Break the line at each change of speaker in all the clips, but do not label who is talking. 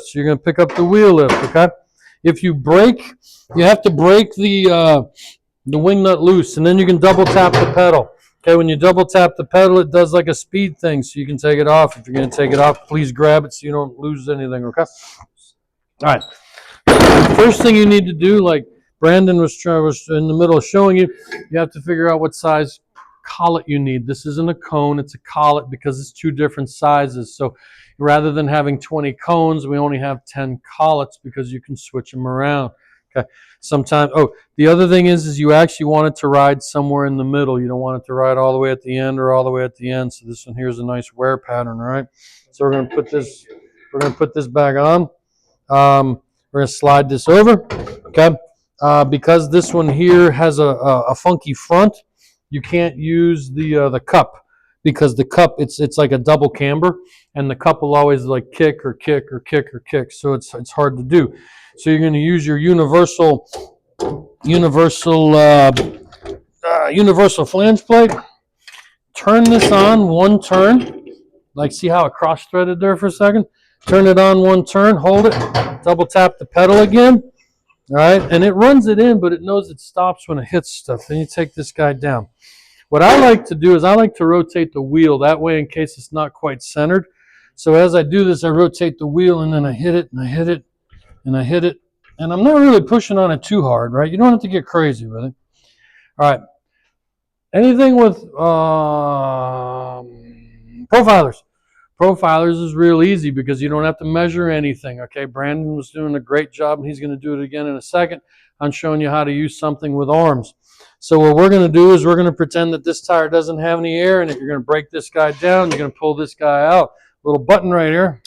So you're going to pick up the wheel lift, okay? If you brake, you have to break the wing nut loose, and then you can double tap the pedal. Okay, when you double tap the pedal, it does like a speed thing, so you can take it off. If you're going to take it off, please grab it so you don't lose anything, okay? All right. First thing you need to do, like Brandon was in the middle of showing you, you have to figure out what size collet you need. This isn't a cone, it's a collet because it's two different sizes. So rather than having 20 cones, we only have 10 collets because you can switch them around. Okay. Sometimes, the other thing is you actually want it to ride somewhere in the middle. You don't want it to ride all the way at the end or all the way at the end. So this one here is a nice wear pattern, all right? So we're going to put this back on. We're going to slide this over, okay? Because this one here has a funky front, you can't use the cup, because the cup, it's like a double camber, and the cup will always like kick or kick or kick or kick, so it's hard to do. So you're going to use your universal flange plate. Turn this on one turn, like see how it cross-threaded there for a second? Turn it on one turn, hold it, double tap the pedal again, all right? And it runs it in, but it knows it stops when it hits stuff. Then you take this guy down. What I like to do is I like to rotate the wheel, that way in case it's not quite centered. So as I do this, I rotate the wheel, and then I hit it, and I hit it, and I hit it. And I'm not really pushing on it too hard, right? You don't have to get crazy with it. All right. Anything with profilers. Profilers is real easy because you don't have to measure anything, okay? Brandon was doing a great job, and he's going to do it again in a second. I'm showing you how to use something with arms. So what we're going to do is we're going to pretend that this tire doesn't have any air in it. You're going to break this guy down. You're going to pull this guy out. Little button right here.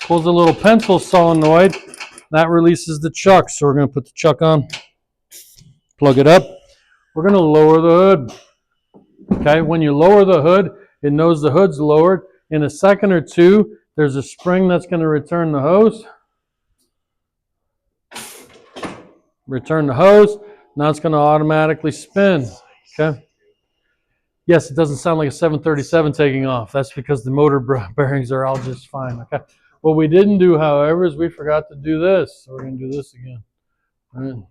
Pulls a little pencil solenoid. That releases the chuck. So we're going to put the chuck on. Plug it up. We're going to lower the hood. Okay, when you lower the hood, it knows the hood's lowered. In a second or two, there's a spring that's going to return the hose. Return the hose. Now it's going to automatically spin. Okay. Yes, it doesn't sound like a 737 taking off. That's because the motor bearings are all just fine. Okay. What we didn't do, however, is we forgot to do this. So we're going to do this again. All right.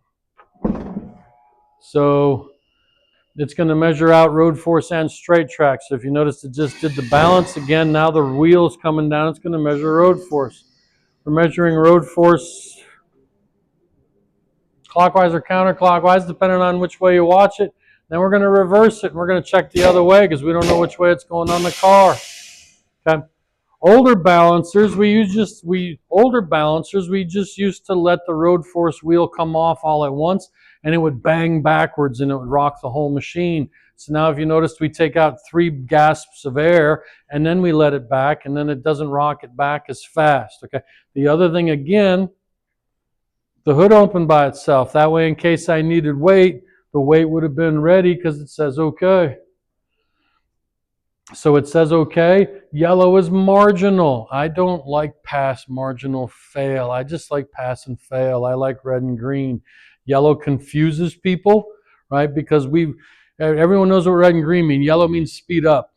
So it's going to measure out road force and straight track. So if you notice, it just did the balance again. Now the wheel's coming down. It's going to measure road force. We're measuring road force clockwise or counterclockwise, depending on which way you watch it. Then we're going to reverse it, and we're going to check the other way because we don't know which way it's going on the car. Okay. Older balancers, we just used to let the road force wheel come off all at once, and it would bang backwards and it would rock the whole machine. So now if you noticed, we take out 3 gasps of air and then we let it back, and then it doesn't rock it back as fast. Okay. The other thing again, the hood opened by itself. That way, in case I needed weight, the weight would have been ready because it says okay. So it says okay. Yellow is marginal. I don't like pass, marginal, fail. I just like pass and fail. I like red and green. Yellow confuses people, right? Because everyone knows what red and green mean. Yellow means speed up.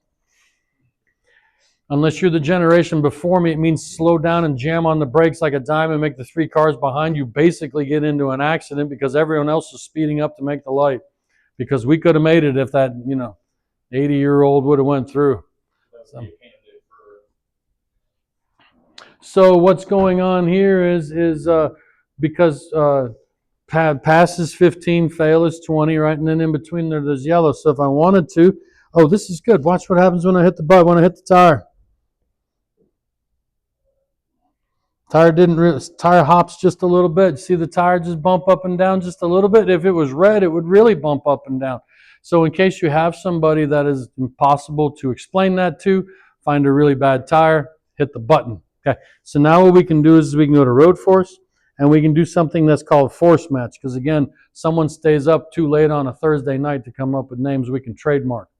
Unless you're the generation before me, it means slow down and jam on the brakes like a dime and make the 3 cars behind you basically get into an accident because everyone else is speeding up to make the light. Because we could have made it if that, 80-year-old would have went through. So what's going on here is because pass is 15, fail is 20, right? And then in between there's yellow. So if I wanted to, this is good. Watch what happens when I hit the button, when I hit the tire. Tire hops just a little bit. See the tire just bump up and down just a little bit? If it was red, it would really bump up and down. So in case you have somebody that is impossible to explain that to, find a really bad tire, hit the button. Okay. So now what we can do is we can go to road force, and we can do something that's called force match. Because again, someone stays up too late on a Thursday night to come up with names we can trademark.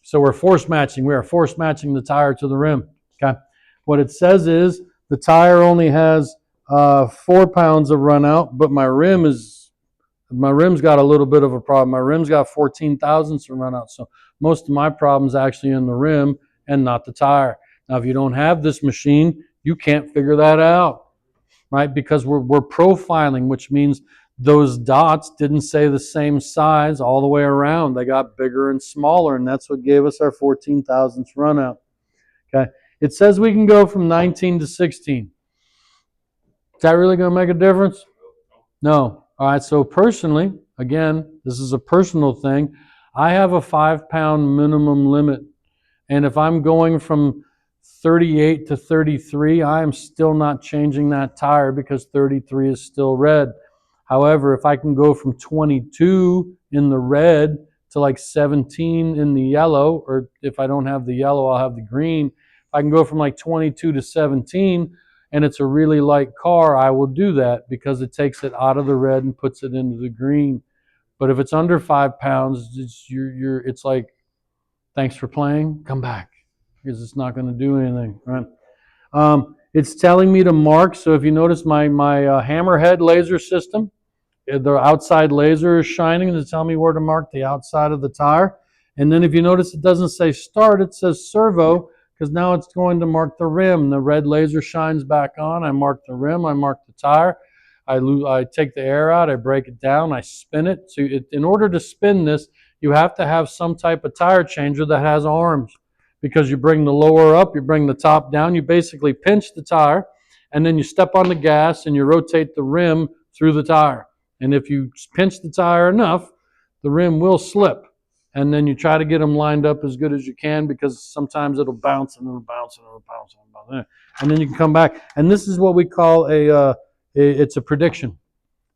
So we're force matching. We are force matching the tire to the rim. Okay. What it says is the tire only has 4 pounds of run out, but my rim's got a little bit of a problem. My rim's got 14 thousandths of run out. So most of my problem's actually in the rim and not the tire. Now, if you don't have this machine, You can't figure that out, right? Because we're profiling, which means those dots didn't stay the same size all the way around. They got bigger and smaller, and that's what gave us our 14 thousandths run out. Okay. It says we can go from 19 to 16. Is that really going to make a difference? No. All right. So personally, again, this is a personal thing. I have a 5-pound minimum limit. And if I'm going from 38 to 33, I am still not changing that tire because 33 is still red. However, if I can go from 22 in the red to like 17 in the yellow, or if I don't have the yellow, I'll have the green. If I can go from like 22 to 17 and it's a really light car, I will do that because it takes it out of the red and puts it into the green. But if it's under 5 pounds, it's like, thanks for playing, come back, because it's not going to do anything, right? It's telling me to mark. So if you notice my hammerhead laser system, the outside laser is shining to tell me where to mark the outside of the tire. And then if you notice, it doesn't say start, it says servo, because now it's going to mark the rim. The red laser shines back on. I mark the rim, I mark the tire. I take the air out, I break it down, I spin it. So in order to spin this, you have to have some type of tire changer that has arms, because you bring the lower up, you bring the top down, you basically pinch the tire, and then you step on the gas and you rotate the rim through the tire. And if you pinch the tire enough, the rim will slip. And then you try to get them lined up as good as you can, because sometimes it'll bounce and it'll bounce and it'll bounce and it'll bounce. And then you can come back. And this is what we call it's a prediction,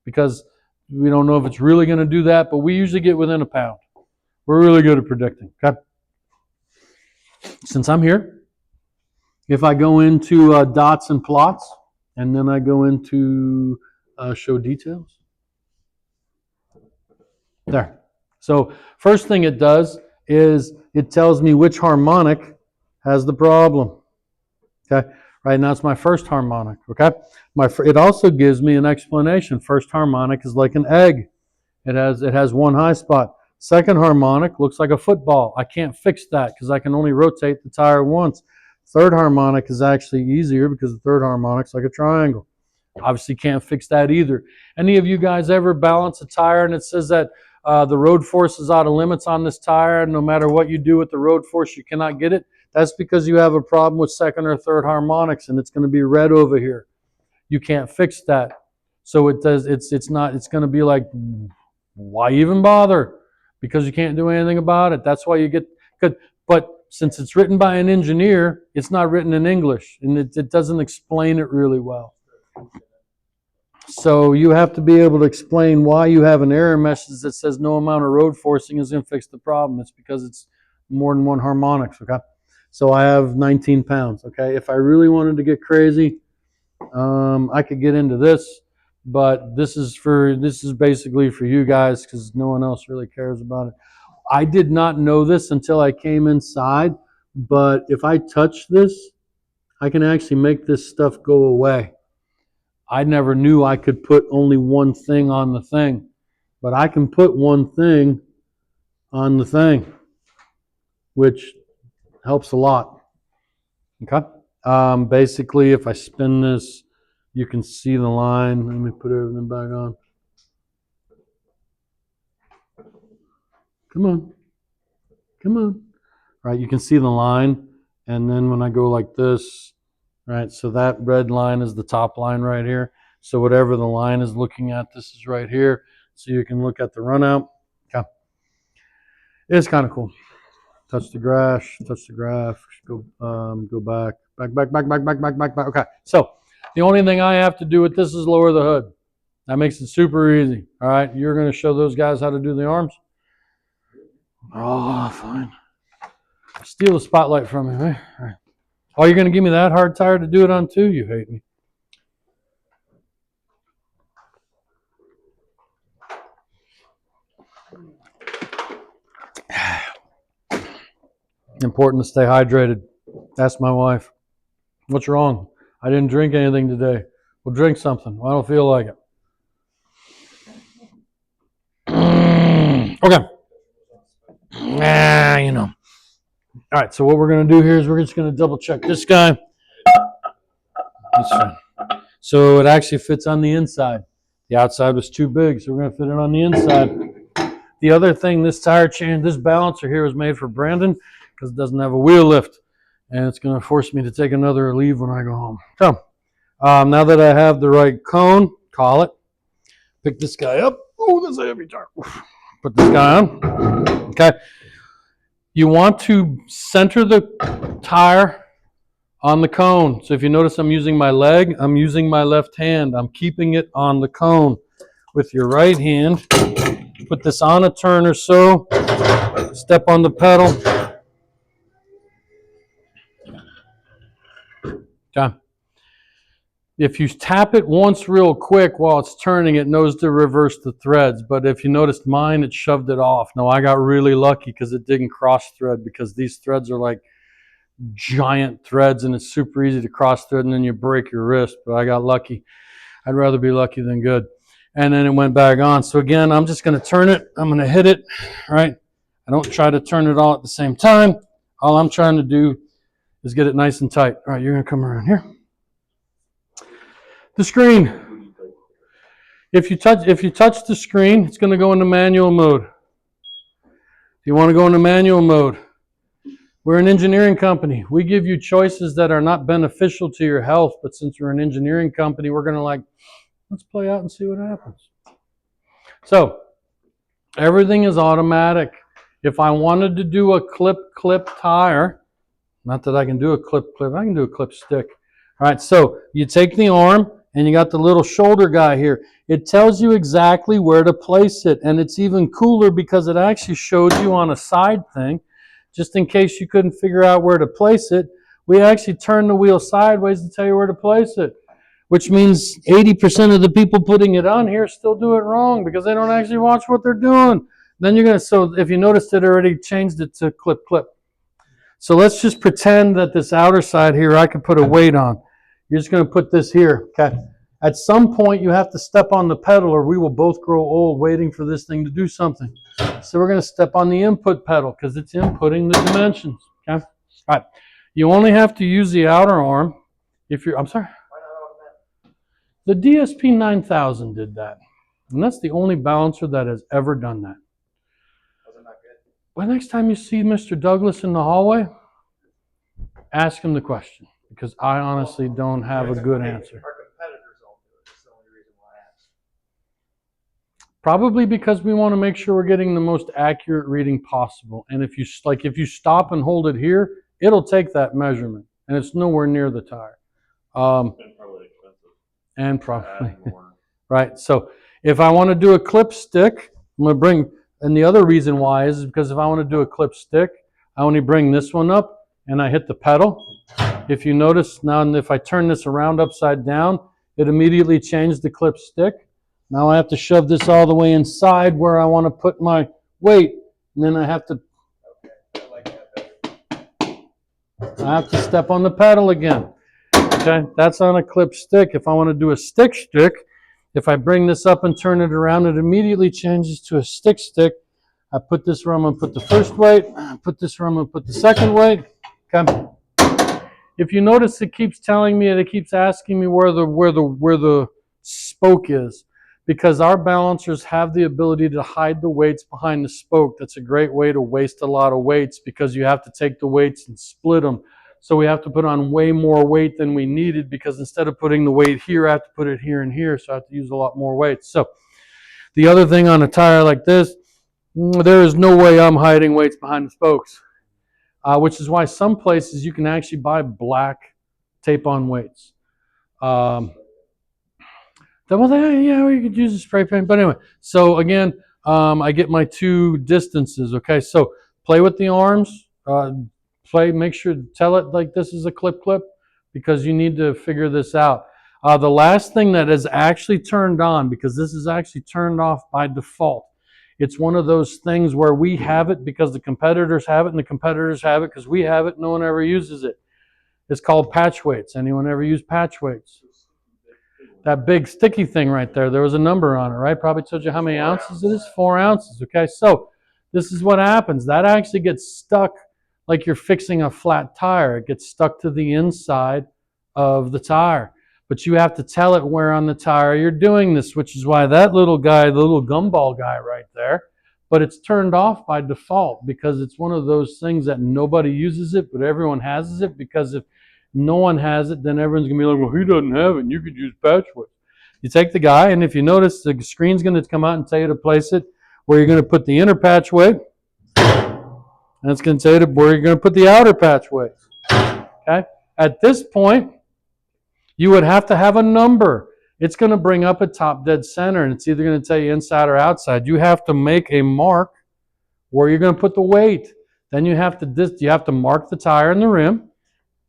because we don't know if it's really going to do that, but we usually get within a pound. We're really good at predicting. Okay. Since I'm here, if I go into dots and plots, and then I go into show details. There. So first thing it does is it tells me which harmonic has the problem. Okay. Right now it's my first harmonic. Okay. It also gives me an explanation. First harmonic is like an egg. It has one high spot. Second harmonic looks like a football. I can't fix that because I can only rotate the tire once. Third harmonic is actually easier because the third harmonic's like a triangle. Obviously can't fix that either. Any of you guys ever balance a tire and it says that the road force is out of limits on this tire, and no matter what you do with the road force, you cannot get it? That's because you have a problem with second or third harmonics, and it's going to be red over here. You can't fix that. So it's going to be like, why even bother? Because you can't do anything about it. That's why you get good. But since it's written by an engineer, it's not written in English, and it doesn't explain it really well. So you have to be able to explain why you have an error message that says no amount of road forcing is going to fix the problem. It's because it's more than one harmonics, okay? So I have 19 pounds, okay? If I really wanted to get crazy, I could get into this, but this is basically for you guys because no one else really cares about it. I did not know this until I came inside, but if I touch this, I can actually make this stuff go away. I never knew I could put only one thing on the thing, but I can put one thing on the thing, which helps a lot. Okay. Basically, if I spin this, you can see the line. Let me put everything back on. Come on. Come on. Right, you can see the line, and then when I go like this, right, so that red line is the top line right here. So whatever the line is looking at, this is right here. So you can look at the run out. Okay. It's kind of cool. Touch the graph, go back. Okay, so the only thing I have to do with this is lower the hood. That makes it super easy. All right, you're going to show those guys how to do the arms? Oh, fine. Steal the spotlight from me, right? All right. Oh, you're going to give me that hard tire to do it on too? You hate me. Important to stay hydrated. Ask my wife. What's wrong? I didn't drink anything today. Well, drink something. I don't feel like it. Okay. You know. All right, so what we're going to do here is we're just going to double check this guy. That's fine. So it actually fits on the inside. The outside was too big, so we're going to fit it on the inside. The other thing, this tire chain, this balancer here was made for Brandon because it doesn't have a wheel lift. And it's going to force me to take another leave when I go home. So now that I have the right cone, call it, pick this guy up. Oh, that's a heavy tire. Put this guy on. Okay. You want to center the tire on the cone. So if you notice I'm using my leg, I'm using my left hand. I'm keeping it on the cone. With your right hand, put this on a turn or so. Step on the pedal. Okay. If you tap it once real quick while it's turning, it knows to reverse the threads. But if you noticed mine, it shoved it off. Now, I got really lucky because it didn't cross thread, because these threads are like giant threads and it's super easy to cross thread and then you break your wrist. But I got lucky. I'd rather be lucky than good. And then it went back on. So again, I'm just going to turn it. I'm going to hit it, right? I don't try to turn it all at the same time. All I'm trying to do is get it nice and tight. All right, you're going to come around here. The screen. If you touch the screen, it's going to go into manual mode. If you want to go into manual mode, we're an engineering company. We give you choices that are not beneficial to your health, but since we're an engineering company, we're going to let's play out and see what happens. So, everything is automatic. If I wanted to do a clip tire, not that I can do a clip, I can do a clip stick. All right, so you take the arm, and you got the little shoulder guy here. It tells you exactly where to place it. And it's even cooler because it actually showed you on a side thing. Just in case you couldn't figure out where to place it, we actually turn the wheel sideways to tell you where to place it. Which means 80% of the people putting it on here still do it wrong because they don't actually watch what they're doing. Then you're going to, so if you noticed, it already changed it to clip. So let's just pretend that this outer side here, I could put a weight on. You're just going to put this here, okay? At some point, you have to step on the pedal or we will both grow old waiting for this thing to do something. So we're going to step on the input pedal because it's inputting the dimensions, okay? All right. You only have to use the outer arm if you're, I'm sorry? The DSP 9000 did that. And that's the only balancer that has ever done that. Was it not good? Well, next time you see Mr. Douglas in the hallway, ask him the question. Because I honestly don't have a good answer.
Our competitors don't do it. That's the only reason why I asked.
Probably because we want to make sure we're getting the most accurate reading possible. And if you stop and hold it here, it'll take that measurement, and it's nowhere near the tire.
And probably expensive.
And probably right. So if I want to do a clip stick, I'm going to bring. And the other reason why is because if I want to do a clip stick, I only bring this one up and I hit the pedal. If you notice now, if I turn this around upside down, it immediately changed the clip stick. Now I have to shove this all the way inside where I want to put my weight. And then I have to step on the pedal again. Okay, that's on a clip stick. If I want to do a stick, if I bring this up and turn it around, it immediately changes to a stick. I put this where I'm going to put the first weight. I put this where I'm going to put the second weight. Okay. If you notice, it keeps telling me, and it keeps asking me where the spoke is, because our balancers have the ability to hide the weights behind the spoke. That's a great way to waste a lot of weights because you have to take the weights and split them. So we have to put on way more weight than we needed because instead of putting the weight here, I have to put it here and here. So I have to use a lot more weight. So the other thing on a tire like this, there is no way I'm hiding weights behind the spokes. Which is why some places you can actually buy black tape-on weights. Yeah, you could use a spray paint. But anyway, so again, I get my two distances, okay? So play with the arms. Make sure to tell it like this is a clip because you need to figure this out. The last thing that is actually turned on, because this is actually turned off by default, it's one of those things where we have it because the competitors have it, and the competitors have it because we have it. No one ever uses it. It's called patch weights. Anyone ever use patch weights? That big sticky thing right there, there was a number on it, right? Probably told you how many ounces it is? 4 ounces, okay? So this is what happens. That actually gets stuck like you're fixing a flat tire. It gets stuck to the inside of the tire. but you have to tell it where on the tire you're doing this, which is why that little guy, the little gumball guy right there, but it's turned off by default because it's one of those things that nobody uses it, but everyone has it, because if no one has it, then everyone's going to be like, well, he doesn't have it, and you could use patch width. You take the guy, and if you notice, the screen's going to come out and tell you to place it where you're going to put the inner patch weight, and it's going to tell you where you're going to put the outer patch weight. Okay? At this point, you would have to have a number. It's going to bring up a top dead center, and it's either going to tell you inside or outside. You have to make a mark where you're going to put the weight. Then you have to mark the tire and the rim,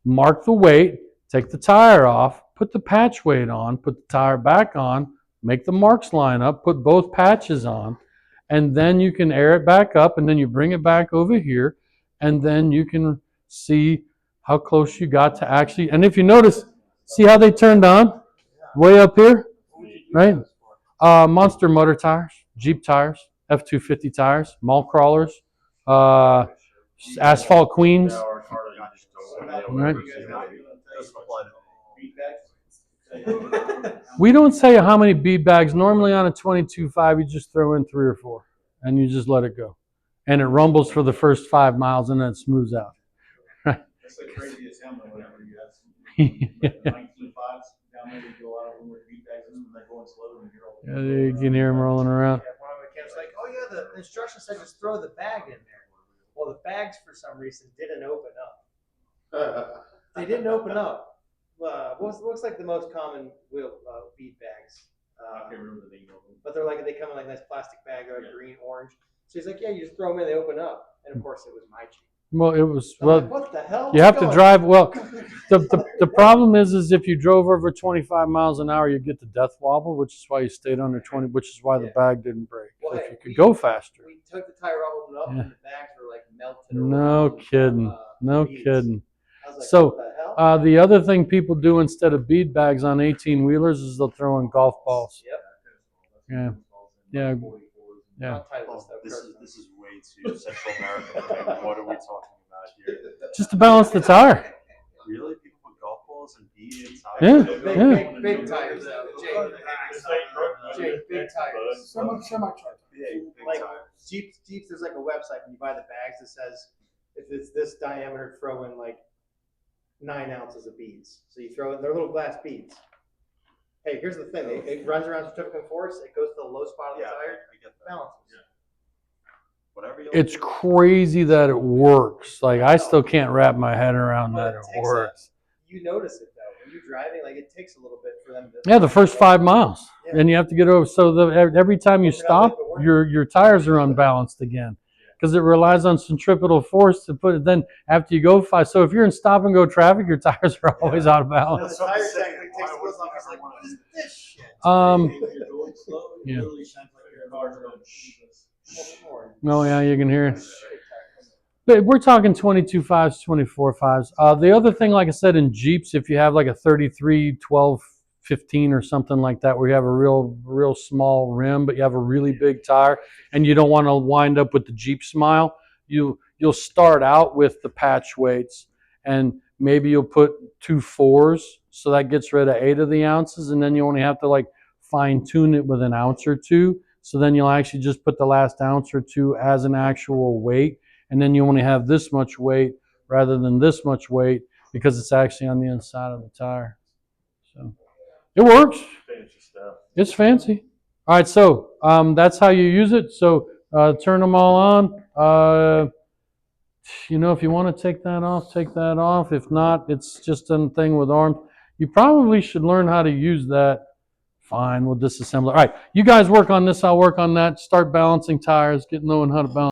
mark the weight, take the tire off, put the patch weight on, put the tire back on, make the marks line up, put both patches on, and then you can air it back up, and then you bring it back over here, and then you can see how close you got to actually, and if you notice, see how they turned on? Way up here, right? Monster Motor tires, Jeep tires, F-250 tires, mall crawlers, Asphalt Queens, right? We don't say how many bead bags. Normally on a 22.5, you just throw in 3 or 4, and you just let it go. And it rumbles for the first 5 miles, and then it smooths out.
That's the craziest helmet whenever you have some 19.5s down there, you go out when we're beat bags and they're going slow and you're all.
Yeah, you can hear them rolling around.
Yeah, one of the kids like, oh yeah, the instructions said just throw the bag in there. Well, the bags for some reason didn't open up. They didn't open up. What's like the most common wheel bead bags?
I can't remember the name of them.
But they come in like a nice plastic bag, they're like green, orange. So he's like, yeah, you just throw them in, they open up. And of course, it was my Jeep.
Well, it was,
I'm like, what the hell?
you have to drive, the problem is if you drove over 25 miles an hour, you get the death wobble, which is why you stayed under 20, which is why the bag didn't break.
Well,
So if
hey,
you could go faster.
We took the tire opened up,
Yeah.
and the bags were like melted.
No
around,
kidding, no
beads.
kidding.
I was like,
So,
what the hell?
The other thing people do instead of bead bags on 18-wheelers is they'll throw in golf balls.
Yep.
Yeah. Yeah. Yeah.
Not tight with stuff,
This
Kirk.
is way too Central American. What are we talking about here?
Just to balance the tire.
Really? People put golf balls and beads?
Yeah,
Big,
yeah.
big tires, though. Jake, big tires.
Big
Like
tires.
Jeeps, there's like a website when you buy the bags that says if it's this diameter, throw in like 9 ounces of beads. So you throw in, they're little glass beads. Hey, here's the thing. It runs around centrifugal force. It goes to the low spot of the
Yeah,
tire.
I get that.
Balances.
Whatever you
It's crazy that it works. Like, I still can't wrap my head around
Well,
that
it
it
takes
works.
You notice it though. When you're driving, like it takes a little bit for them to.
Yeah, the first 5 miles.
Yeah.
And you have to get over. So every time you
Open up,
stop,
make it work.
your tires are unbalanced again. Because it relies on centripetal force to put it. Then after you go 5, so if you're in stop and go traffic, your tires are always out of
The
balance.
tire
That's what I'm
tank
saying.
takes
Why
the
would
wheels off.
you
He's
ever
like,
wanna
what is
do
this shit?
If you're going slow, it
Yeah.
literally sounds like your car's going
Oh yeah, you can hear it. But we're talking 22.5s, 24.5s. The other thing, like I said, in Jeeps, if you have like a 33, 12, 15 or something like that, where you have a real small rim, but you have a really big tire, and you don't want to wind up with the Jeep Smile, you'll start out with the patch weights, and maybe you'll put 2 4s, so that gets rid of 8 of the ounces, and then you only have to like fine tune it with an ounce or 2. So then you'll actually just put the last ounce or 2 as an actual weight, and then you only have this much weight rather than this much weight because it's actually on the inside of the tire. So it works.
fancy stuff.
It's fancy. All right, so that's how you use it. So turn them all on. If you want to take that off, take that off. If not, it's just a thing with arms. You probably should learn how to use that. Fine, we'll disassemble it. All right, you guys work on this, I'll work on that. Start balancing tires, knowing how to balance.